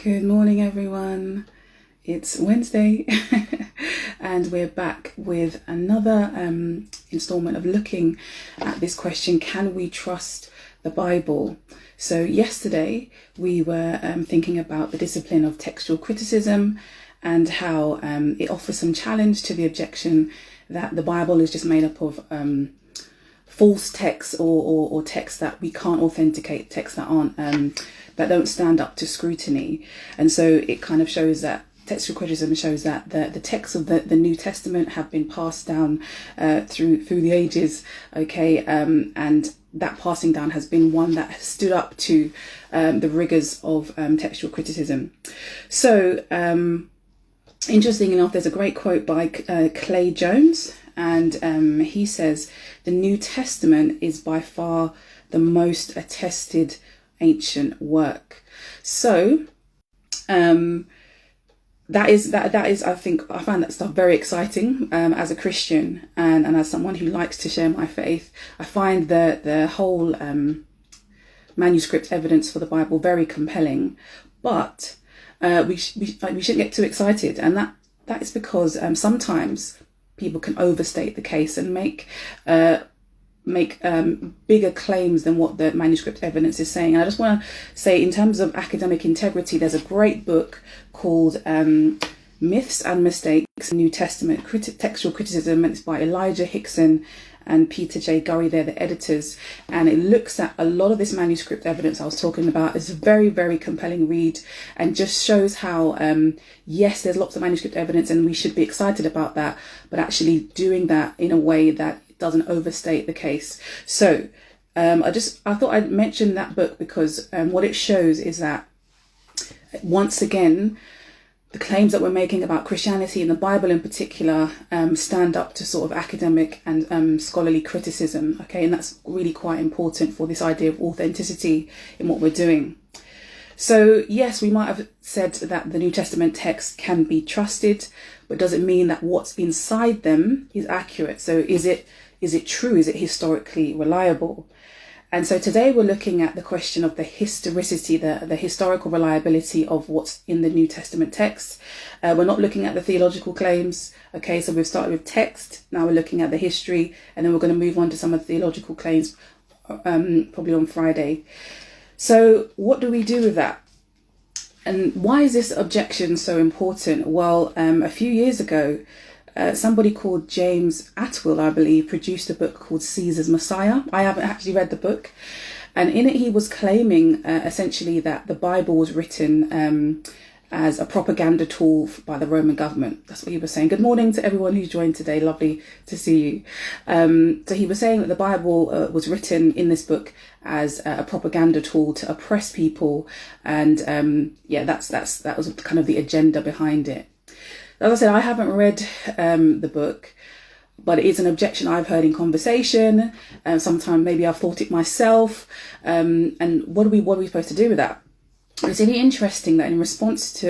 Good morning, everyone. It's Wednesday and we're back with another installment of looking at this question, can we trust the Bible? So yesterday we were thinking about the discipline of textual criticism and how it offers some challenge to the objection that the Bible is just made up of false texts or texts that we can't authenticate, texts that aren't that don't stand up to scrutiny. And so it kind of shows that textual criticism shows that the texts of the New Testament have been passed down through the ages, okay, and that passing down has been one that has stood up to the rigors of textual criticism. So interesting enough, there's a great quote by Clare Jones, and he says, "The New Testament is by far the most attested ancient work." So that is I think I find that stuff very exciting as a Christian and as someone who likes to share my faith. I find the whole manuscript evidence for the Bible very compelling, but we shouldn't get too excited, and that is because sometimes people can overstate the case and make bigger claims than what the manuscript evidence is saying. And I just want to say, in terms of academic integrity, there's a great book called Myths and Mistakes, New Testament Textual Criticism, and it's by Elijah Hickson and Peter J. Gurry. They're the editors, and it looks at a lot of this manuscript evidence I was talking about. It's a very, very compelling read and just shows how yes, there's lots of manuscript evidence and we should be excited about that, but actually doing that in a way that doesn't overstate the case. So I thought I'd mention that book because what it shows is that, once again, the claims that we're making about Christianity and the Bible in particular stand up to sort of academic and scholarly criticism, okay, and that's really quite important for this idea of authenticity in what we're doing. So yes, we might have said that the New Testament text can be trusted, but does it mean that what's inside them is accurate? So is it true? Is it historically reliable? And so today we're looking at the question of the historicity, the historical reliability of what's in the New Testament text. We're not looking at the theological claims. Okay, so we've started with text. Now we're looking at the history, and then we're going to move on to some of the theological claims probably on Friday. So what do we do with that? And why is this objection so important? Well, a few years ago, somebody called James Atwill, I believe, produced a book called Caesar's Messiah. I haven't actually read the book. And in it, he was claiming essentially that the Bible was written as a propaganda tool by the Roman government. That's what he was saying. Good morning to everyone who's joined today. Lovely to see you. So he was saying that the Bible was written in this book as a propaganda tool to oppress people. And that was kind of the agenda behind it. As I said, I haven't read the book, but it is an objection I've heard in conversation. Sometimes maybe I've thought it myself. And what are we supposed to do with that? It's really interesting that in response to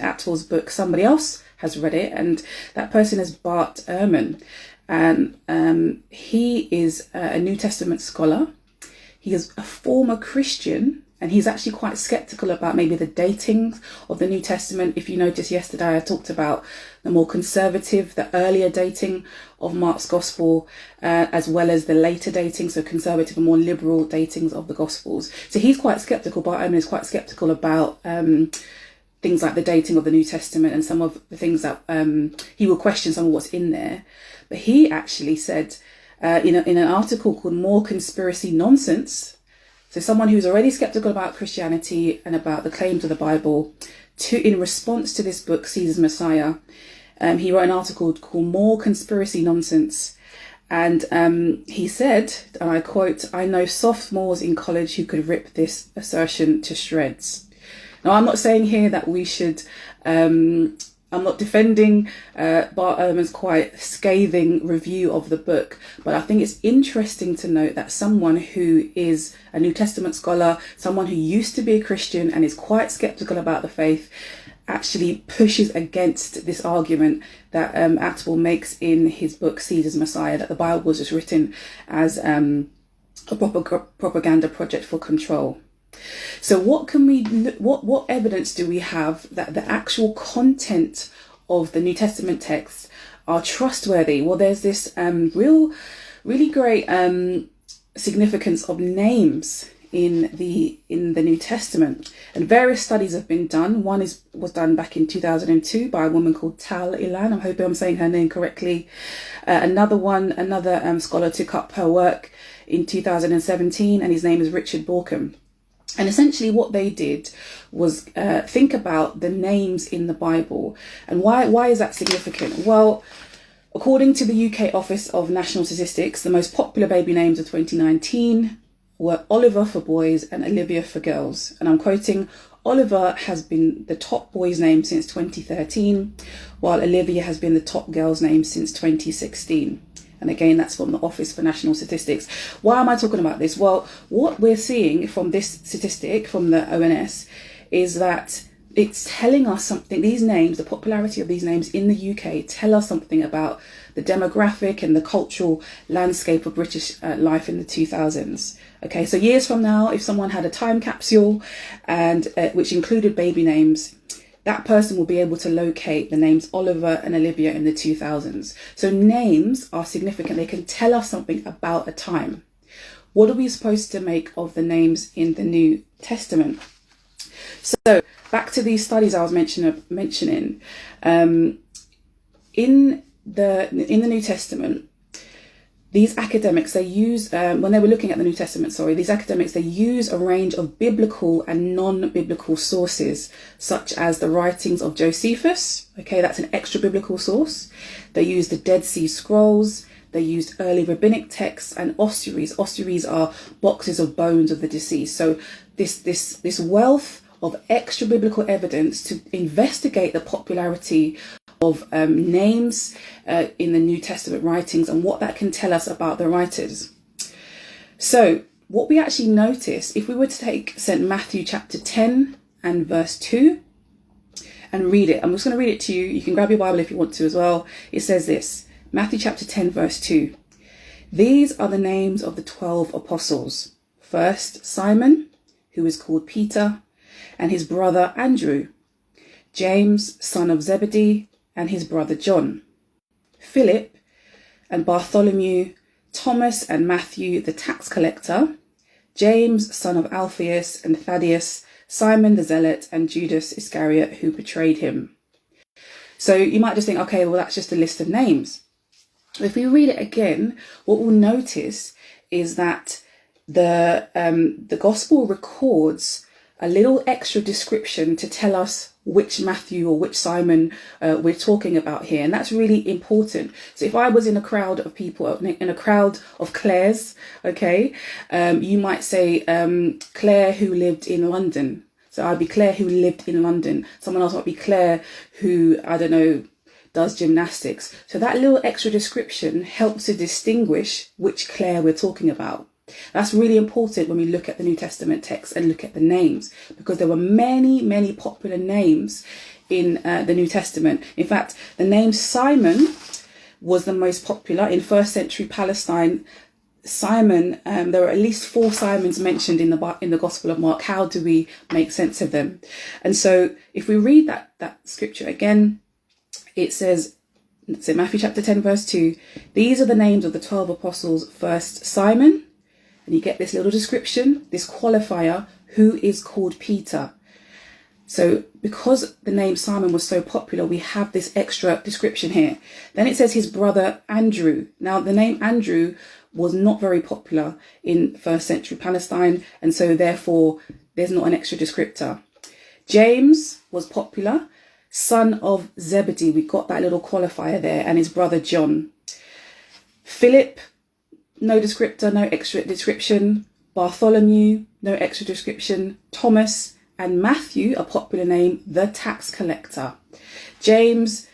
Atwill's book, somebody else has read it, and that person is Bart Ehrman. And he is a New Testament scholar. He is a former Christian, and he's actually quite skeptical about maybe the dating of the New Testament. If you noticed yesterday, I talked about the more conservative, the earlier dating of Mark's Gospel, as well as the later dating, so conservative and more liberal datings of the Gospels. So he's quite skeptical, but I mean, is quite skeptical about things like the dating of the New Testament and some of the things that he will question some of what's in there. But he actually said in an article called More Conspiracy Nonsense, so someone who's already skeptical about Christianity and about the claims of the Bible, in response to this book, Caesar's Messiah, he wrote an article called More Conspiracy Nonsense. And he said, and I quote, "I know sophomores in college who could rip this assertion to shreds." Now, I'm not saying here that we should I'm not defending Bart Ehrman's quite scathing review of the book, but I think it's interesting to note that someone who is a New Testament scholar, someone who used to be a Christian and is quite skeptical about the faith, actually pushes against this argument that Atwill makes in his book Caesar's Messiah, that the Bible was just written as a propaganda project for control. So what evidence do we have that the actual content of the New Testament texts are trustworthy? Well, there's this really great significance of names in the New Testament, and various studies have been done. One was done back in 2002 by a woman called Tal Ilan. I'm hoping I'm saying her name correctly. Another scholar took up her work in 2017, and his name is Richard Borkham. And essentially what they did was think about the names in the Bible. And why is that significant? Well, according to the UK Office of National Statistics, the most popular baby names of 2019 were Oliver for boys and Olivia for girls. And I'm quoting, Oliver has been the top boy's name since 2013, while Olivia has been the top girl's name since 2016. And again, that's from the Office for National Statistics. Why am I talking about this? Well, what we're seeing from this statistic from the ONS is that it's telling us something. These names, the popularity of these names in the UK, tell us something about the demographic and the cultural landscape of British life in the 2000s. Okay, so years from now, if someone had a time capsule and which included baby names, that person will be able to locate the names Oliver and Olivia in the 2000s. So names are significant. They can tell us something about a time. What are we supposed to make of the names in the New Testament? So back to these studies I was mentioning. In the New Testament, these academics, they use, when they were looking at the New Testament, these academics, they use a range of biblical and non-biblical sources, such as the writings of Josephus. Okay, that's an extra biblical source. They use the Dead Sea Scrolls. They used early rabbinic texts and ossuaries. Ossuaries are boxes of bones of the deceased. So this wealth of extra biblical evidence to investigate the popularity of names in the New Testament writings and what that can tell us about the writers. So what we actually notice, if we were to take St. Matthew chapter 10 and verse 2 and read it, I'm just going to read it to you. You can grab your Bible if you want to as well. It says this, Matthew chapter 10 verse 2. These are the names of the 12 apostles. First, Simon, who is called Peter, and his brother Andrew, James, son of Zebedee, and his brother John, Philip and Bartholomew, Thomas and Matthew the tax collector, James, son of Alphaeus, and Thaddeus, Simon the Zealot, and Judas Iscariot, who betrayed him. So you might just think, okay, well, that's just a list of names. If we read it again, what we'll notice is that the gospel records a little extra description to tell us which Matthew or which Simon we're talking about here. And that's really important. So if I was in a crowd of people, in a crowd of Clares, okay, you might say Clare who lived in London. So I'd be Clare who lived in London. Someone else might be Clare who, I don't know, does gymnastics. So that little extra description helps to distinguish which Clare we're talking about. That's really important when we look at the New Testament text and look at the names, because there were many, many popular names in the New Testament. In fact, the name Simon was the most popular in first century Palestine. Simon, there were at least 4 Simons mentioned in the Gospel of Mark. How do we make sense of them? And so if we read that scripture again, it says, so Matthew chapter 10 verse 2, these are the names of the 12 apostles. First, Simon. And you get this little description, this qualifier, who is called Peter. So because the name Simon was so popular, we have this extra description here. Then it says his brother Andrew. Now the name Andrew was not very popular in first century Palestine, and so therefore there's not an extra descriptor. James was popular, son of Zebedee. We got that little qualifier there, and his brother John. Philip, no descriptor, no extra description. Bartholomew, no extra description. Thomas and Matthew, a popular name, the tax collector. James,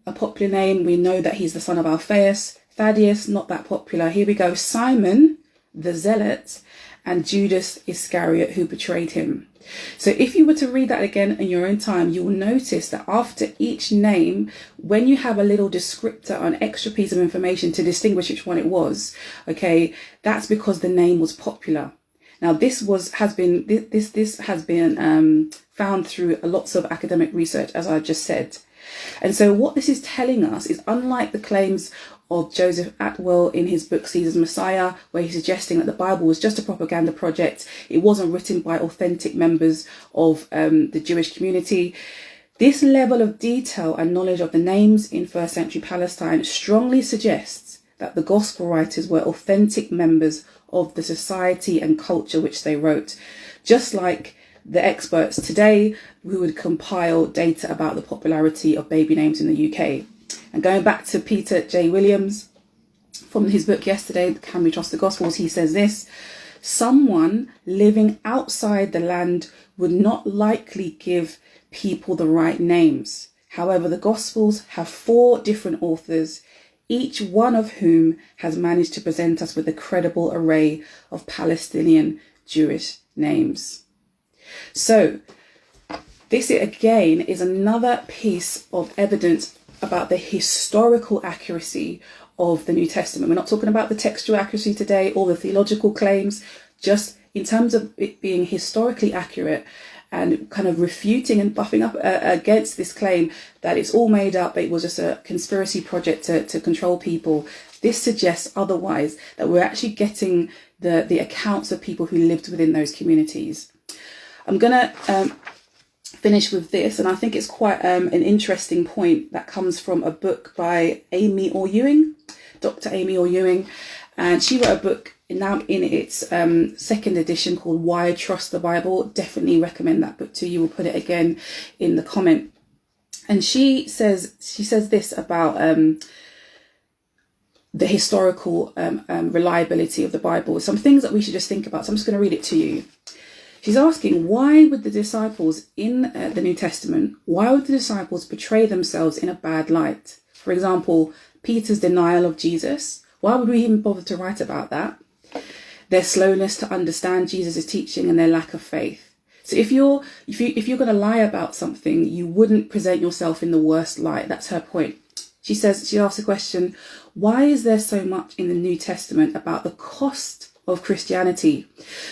a popular name, we know that he's the son of Alphaeus. Thaddeus, not that popular. Here we go. Simon, the Zealot, and Judas Iscariot, who betrayed him. So if you were to read that again in your own time, you will notice that after each name, when you have a little descriptor, an extra piece of information to distinguish which one it was, okay, that's because the name was popular. Now, this has been found through lots of academic research, as I just said. And so what this is telling us is, unlike the claims of Joseph Atwell in his book Caesar's Messiah, where he's suggesting that the Bible was just a propaganda project, it wasn't written by authentic members of the Jewish community. This level of detail and knowledge of the names in first century Palestine strongly suggests that the gospel writers were authentic members of the society and culture which they wrote, just like the experts today who would compile data about the popularity of baby names in the UK. And going back to Peter J. Williams from his book yesterday, Can We Trust the Gospels? He says this: someone living outside the land would not likely give people the right names. However, the Gospels have 4 different authors, each one of whom has managed to present us with a credible array of Palestinian Jewish names. So this again is another piece of evidence about the historical accuracy of the New Testament. We're not talking about the textual accuracy today or the theological claims, just in terms of it being historically accurate and kind of refuting and buffing up against this claim that it's all made up, it was just a conspiracy project to control people. This suggests otherwise, that we're actually getting the accounts of people who lived within those communities. I'm going to finish with this, and I think it's quite an interesting point that comes from a book by Amy Orr Ewing, Dr. Amy Orr Ewing, and she wrote a book now in its 2nd edition called Why I Trust the Bible. Definitely recommend that book to you. We'll put it again in the comment. And she says this about the historical reliability of the Bible. Some things that we should just think about. So I'm just going to read it to you. She's asking, why would the disciples in the New Testament, why would the disciples portray themselves in a bad light? For example, Peter's denial of Jesus. Why would we even bother to write about that? Their slowness to understand Jesus' teaching and their lack of faith. So if you're going to lie about something, you wouldn't present yourself in the worst light. That's her point. She asks the question, why is there so much in the New Testament about the cost of Christianity?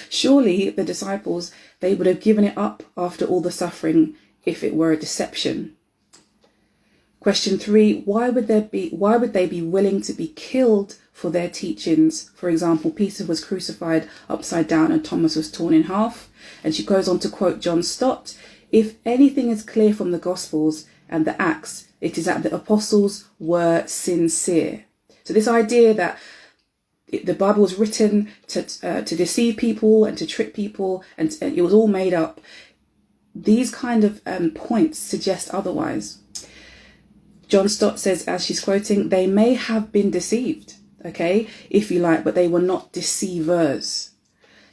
Surely the disciples, they would have given it up after all the suffering if it were a deception. Question 3, why would they be willing to be killed for their teachings? For example, Peter was crucified upside down and Thomas was torn in half. And she goes on to quote John Stott, if anything is clear from the Gospels and the Acts, it is that the apostles were sincere. So this idea that the Bible was written to deceive people and to trick people, and it was all made up. These kind of points suggest otherwise. John Stott says, as she's quoting, they may have been deceived, okay, if you like, but they were not deceivers.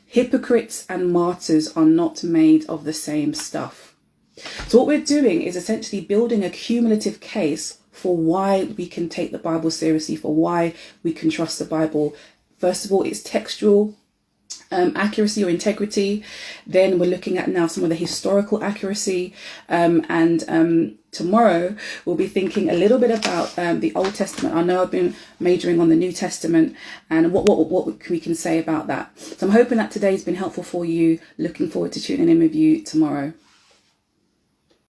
Hypocrites and martyrs are not made of the same stuff. So what we're doing is essentially building a cumulative case for why we can take the Bible seriously, for why we can trust the Bible. First of all, it's textual accuracy or integrity. Then we're looking at now some of the historical accuracy. And tomorrow we'll be thinking a little bit about the Old Testament. I know I've been majoring on the New Testament and what we can say about that. So I'm hoping that today's been helpful for you. Looking forward to tuning in with you tomorrow.